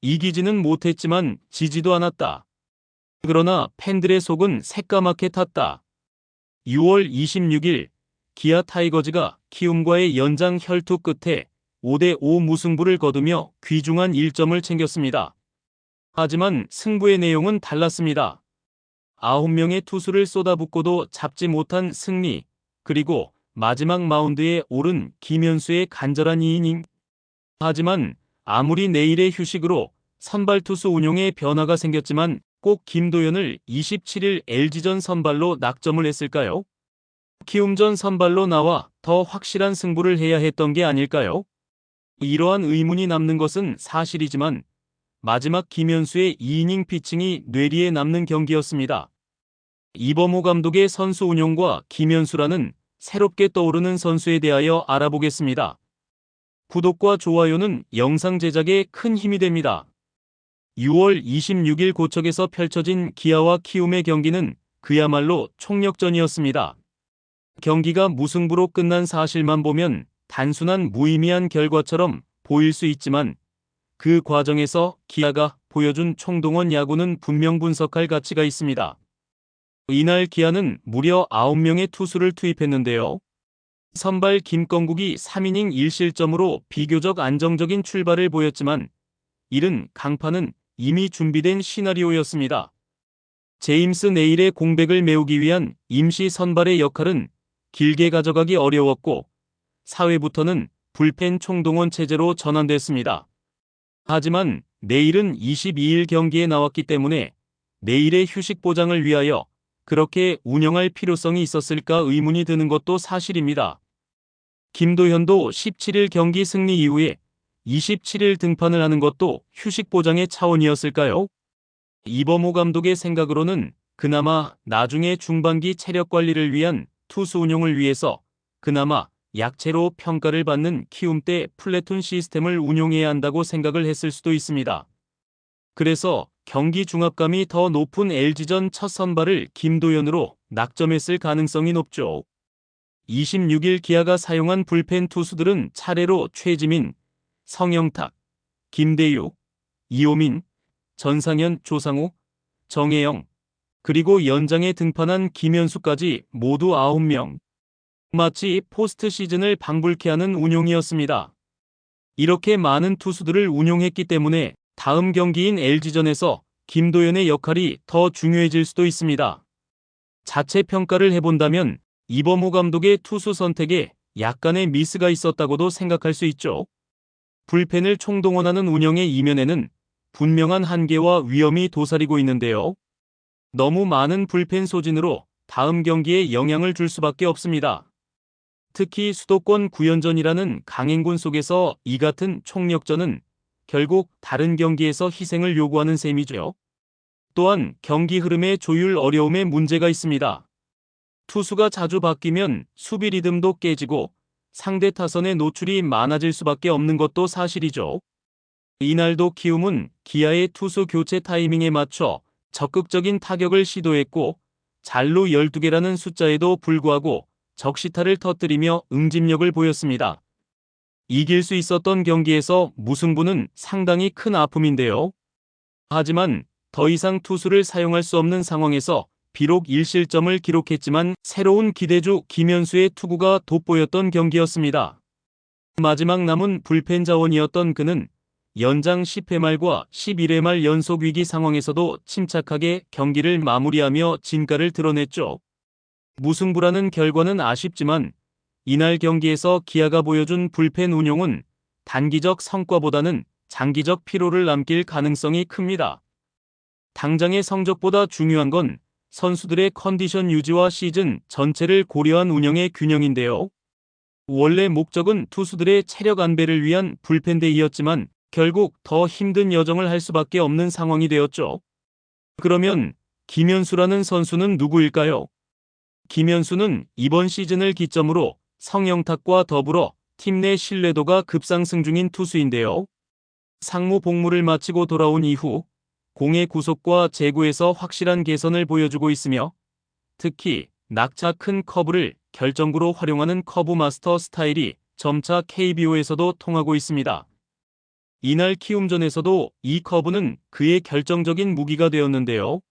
이기지는 못했지만 지지도 않았다. 그러나 팬들의 속은 새까맣게 탔다. 6월 26일 기아 타이거즈가 키움과의 연장 혈투 끝에 5대5 무승부를 거두며 귀중한 1점을 챙겼습니다. 하지만 승부의 내용은 달랐습니다. 9명의 투수를 쏟아붓고도 잡지 못한 승리, 그리고 마지막 마운드에 오른 김현수의 간절한 2이닝. 하지만 아무리 내일의 휴식으로 선발 투수 운용에 변화가 생겼지만 꼭 김도현을 27일 LG전 선발로 낙점을 했을까요? 키움전 선발로 나와 더 확실한 승부를 해야 했던 게 아닐까요? 이러한 의문이 남는 것은 사실이지만 마지막 김현수의 2이닝 피칭이 뇌리에 남는 경기였습니다. 이범호 감독의 선수 운용과 김현수라는 새롭게 떠오르는 선수에 대하여 알아보겠습니다. 구독과 좋아요는 영상 제작에 큰 힘이 됩니다. 6월 26일 고척에서 펼쳐진 기아와 키움의 경기는 그야말로 총력전이었습니다. 경기가 무승부로 끝난 사실만 보면 단순한 무의미한 결과처럼 보일 수 있지만 그 과정에서 기아가 보여준 총동원 야구는 분명 분석할 가치가 있습니다. 이날 기아는 무려 9명의 투수를 투입했는데요. 선발 김건국이 3이닝 1실점으로 비교적 안정적인 출발을 보였지만 이른 강판은 이미 준비된 시나리오였습니다. 제임스 네일의 공백을 메우기 위한 임시 선발의 역할은 길게 가져가기 어려웠고 4회부터는 불펜 총동원 체제로 전환됐습니다. 하지만 네일은 22일 경기에 나왔기 때문에 내일의 휴식 보장을 위하여 그렇게 운영할 필요성이 있었을까 의문이 드는 것도 사실입니다. 김도현도 17일 경기 승리 이후에 27일 등판을 하는 것도 휴식 보장의 차원이었을까요? 이범호 감독의 생각으로는 그나마 나중에 중반기 체력 관리를 위한 투수 운용을 위해서 그나마 약체로 평가를 받는 키움 때 플래툰 시스템을 운용해야 한다고 생각을 했을 수도 있습니다. 그래서 경기 중압감이 더 높은 LG전 첫 선발을 김도현으로 낙점했을 가능성이 높죠. 26일 기아가 사용한 불펜 투수들은 차례로 최지민, 성영탁, 김대유, 이호민, 전상현, 조상우, 정혜영, 그리고 연장에 등판한 김현수까지 모두 9명. 마치 포스트 시즌을 방불케 하는 운용이었습니다. 이렇게 많은 투수들을 운용했기 때문에 다음 경기인 LG전에서 김도현의 역할이 더 중요해질 수도 있습니다. 자체 평가를 해본다면 이범호 감독의 투수 선택에 약간의 미스가 있었다고도 생각할 수 있죠. 불펜을 총동원하는 운영의 이면에는 분명한 한계와 위험이 도사리고 있는데요. 너무 많은 불펜 소진으로 다음 경기에 영향을 줄 수밖에 없습니다. 특히 수도권 구연전이라는 강행군 속에서 이 같은 총력전은 결국 다른 경기에서 희생을 요구하는 셈이죠. 또한 경기 흐름의 조율 어려움에 문제가 있습니다. 투수가 자주 바뀌면 수비 리듬도 깨지고 상대 타선의 노출이 많아질 수밖에 없는 것도 사실이죠. 이날도 키움은 기아의 투수 교체 타이밍에 맞춰 적극적인 타격을 시도했고 잘루 12개라는 숫자에도 불구하고 적시타를 터뜨리며 응집력을 보였습니다. 이길 수 있었던 경기에서 무승부는 상당히 큰 아픔인데요. 하지만 더 이상 투수를 사용할 수 없는 상황에서 비록 1실점을 기록했지만 새로운 기대주 김현수의 투구가 돋보였던 경기였습니다. 마지막 남은 불펜 자원이었던 그는 연장 10회 말과 11회 말 연속 위기 상황에서도 침착하게 경기를 마무리하며 진가를 드러냈죠. 무승부라는 결과는 아쉽지만 이날 경기에서 기아가 보여준 불펜 운용은 단기적 성과보다는 장기적 피로를 남길 가능성이 큽니다. 당장의 성적보다 중요한 건 선수들의 컨디션 유지와 시즌 전체를 고려한 운영의 균형인데요. 원래 목적은 투수들의 체력 안배를 위한 불펜데이였지만 결국 더 힘든 여정을 할 수밖에 없는 상황이 되었죠. 그러면 김현수라는 선수는 누구일까요? 김현수는 이번 시즌을 기점으로 성영탁과 더불어 팀 내 신뢰도가 급상승 중인 투수인데요. 상무 복무를 마치고 돌아온 이후 공의 구속과 제구에서 확실한 개선을 보여주고 있으며 특히 낙차 큰 커브를 결정구로 활용하는 커브 마스터 스타일이 점차 KBO에서도 통하고 있습니다. 이날 키움전에서도 이 커브는 그의 결정적인 무기가 되었는데요.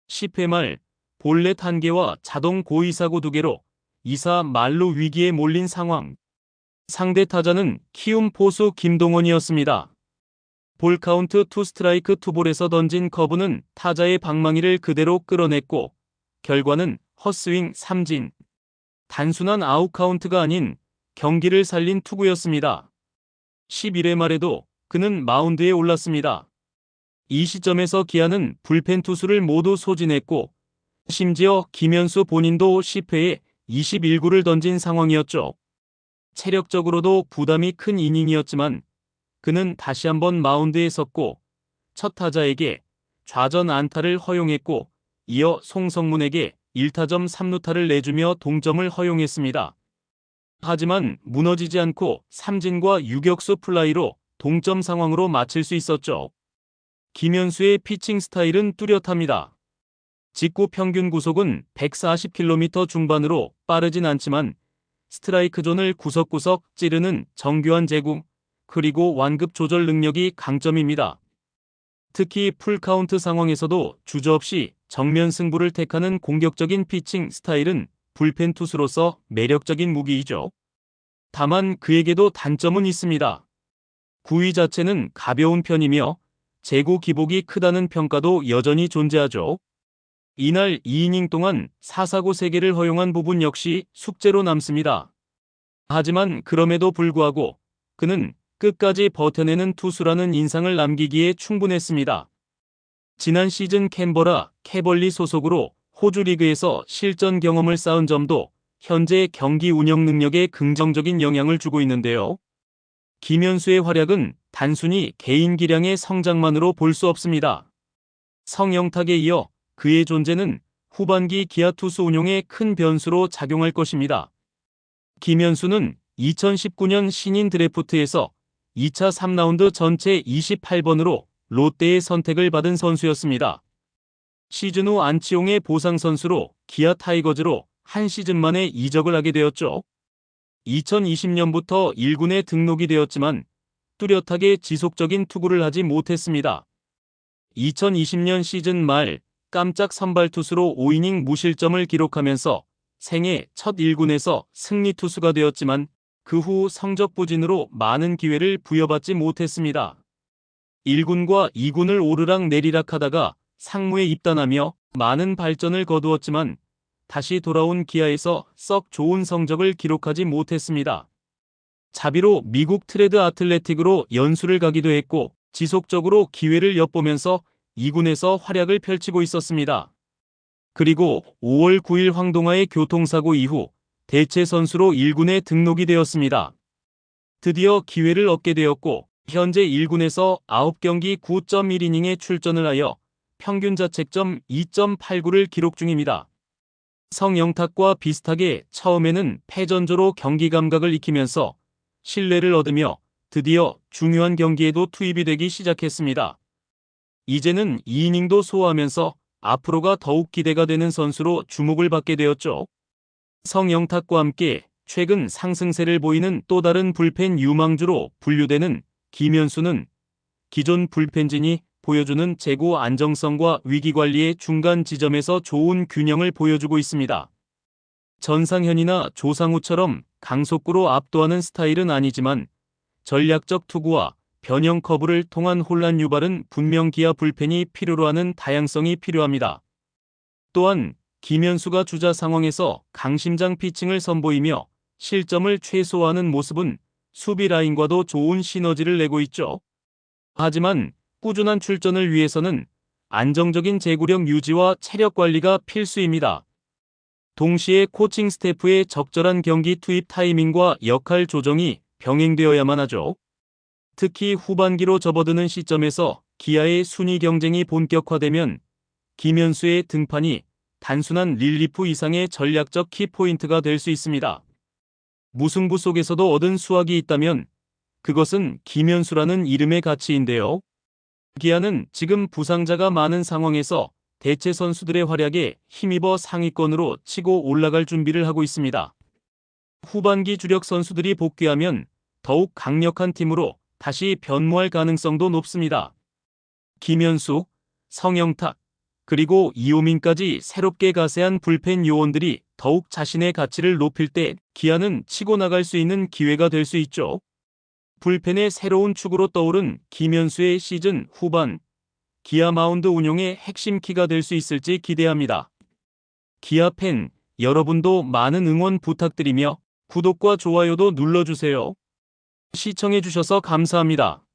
10회 말 볼넷 1개와 자동 고의사고 2개로 2사 말로 위기에 몰린 상황. 상대 타자는 키움 포수 김동원이었습니다. 볼 카운트 2스트라이크 2볼에서 던진 커브는 타자의 방망이를 그대로 끌어냈고 결과는 헛스윙 3진. 단순한 아웃 카운트가 아닌 경기를 살린 투구였습니다. 11회 말에도 그는 마운드에 올랐습니다. 이 시점에서 기아는 불펜 투수를 모두 소진했고 심지어 김현수 본인도 10회에 21구를 던진 상황이었죠. 체력적으로도 부담이 큰 이닝이었지만 그는 다시 한번 마운드에 섰고 첫 타자에게 좌전 안타를 허용했고 이어 송성문에게 1타점 3루타를 내주며 동점을 허용했습니다. 하지만 무너지지 않고 삼진과 유격수 플라이로 동점 상황으로 마칠 수 있었죠. 김현수의 피칭 스타일은 뚜렷합니다. 직구 평균 구속은 140km 중반으로 빠르진 않지만 스트라이크 존을 구석구석 찌르는 정교한 제구, 그리고 완급 조절 능력이 강점입니다. 특히 풀카운트 상황에서도 주저없이 정면 승부를 택하는 공격적인 피칭 스타일은 불펜 투수로서 매력적인 무기이죠. 다만 그에게도 단점은 있습니다. 구위 자체는 가벼운 편이며 제구 기복이 크다는 평가도 여전히 존재하죠. 이날 2이닝 동안 4사구 3개를 허용한 부분 역시 숙제로 남습니다. 하지만 그럼에도 불구하고 그는 끝까지 버텨내는 투수라는 인상을 남기기에 충분했습니다. 지난 시즌 캔버라 캐벌리 소속으로 호주 리그에서 실전 경험을 쌓은 점도 현재 경기 운영 능력에 긍정적인 영향을 주고 있는데요. 김현수의 활약은 단순히 개인 기량의 성장만으로 볼 수 없습니다. 성영탁에 이어 그의 존재는 후반기 기아 투수 운용에 큰 변수로 작용할 것입니다. 김현수는 2019년 신인 드래프트에서 2차 3라운드 전체 28번으로 롯데의 선택을 받은 선수였습니다. 시즌 후 안치홍의 보상 선수로 기아 타이거즈로 한 시즌 만에 이적을 하게 되었죠. 2020년부터 1군에 등록이 되었지만 뚜렷하게 지속적인 투구를 하지 못했습니다. 2020년 시즌 말 깜짝 선발 투수로 5이닝 무실점을 기록하면서 생애 첫 1군에서 승리 투수가 되었지만 그 후 성적 부진으로 많은 기회를 부여받지 못했습니다. 1군과 2군을 오르락 내리락 하다가 상무에 입단하며 많은 발전을 거두었지만 다시 돌아온 기아에서 썩 좋은 성적을 기록하지 못했습니다. 자비로 미국 트레드 아틀레틱으로 연수를 가기도 했고 지속적으로 기회를 엿보면서 2군에서 활약을 펼치고 있었습니다. 그리고 5월 9일 황동아의 교통사고 이후 대체 선수로 1군에 등록이 되었습니다. 드디어 기회를 얻게 되었고 현재 1군에서 9경기 9.1이닝에 출전을 하여 평균 자책점 2.89를 기록 중입니다. 성영탁과 비슷하게 처음에는 패전조로 경기 감각을 익히면서 신뢰를 얻으며 드디어 중요한 경기에도 투입이 되기 시작했습니다. 이제는 2이닝도 소화하면서 앞으로가 더욱 기대가 되는 선수로 주목을 받게 되었죠. 성영탁과 함께 최근 상승세를 보이는 또 다른 불펜 유망주로 분류되는 김현수는 기존 불펜진이 보여주는 제구 안정성과 위기관리의 중간 지점에서 좋은 균형을 보여주고 있습니다. 전상현이나 조상우처럼 강속구로 압도하는 스타일은 아니지만 전략적 투구와 변형 커브를 통한 혼란 유발은 분명 기아 불펜이 필요로 하는 다양성이 필요합니다. 또한 김현수가 주자 상황에서 강심장 피칭을 선보이며 실점을 최소화하는 모습은 수비 라인과도 좋은 시너지를 내고 있죠. 하지만 꾸준한 출전을 위해서는 안정적인 제구력 유지와 체력 관리가 필수입니다. 동시에 코칭 스태프의 적절한 경기 투입 타이밍과 역할 조정이 병행되어야만 하죠. 특히 후반기로 접어드는 시점에서 기아의 순위 경쟁이 본격화되면 김현수의 등판이 단순한 릴리프 이상의 전략적 키포인트가 될 수 있습니다. 무승부 속에서도 얻은 수확이 있다면 그것은 김현수라는 이름의 가치인데요. 기아는 지금 부상자가 많은 상황에서 대체 선수들의 활약에 힘입어 상위권으로 치고 올라갈 준비를 하고 있습니다. 후반기 주력 선수들이 복귀하면 더욱 강력한 팀으로 다시 변모할 가능성도 높습니다. 김현숙, 성영탁, 그리고 이호민까지 새롭게 가세한 불펜 요원들이 더욱 자신의 가치를 높일 때 기아는 치고 나갈 수 있는 기회가 될 수 있죠. 불펜의 새로운 축으로 떠오른 김현수의 시즌 후반 기아 마운드 운용의 핵심 키가 될 수 있을지 기대합니다. 기아 팬 여러분도 많은 응원 부탁드리며 구독과 좋아요도 눌러주세요. 시청해주셔서 감사합니다.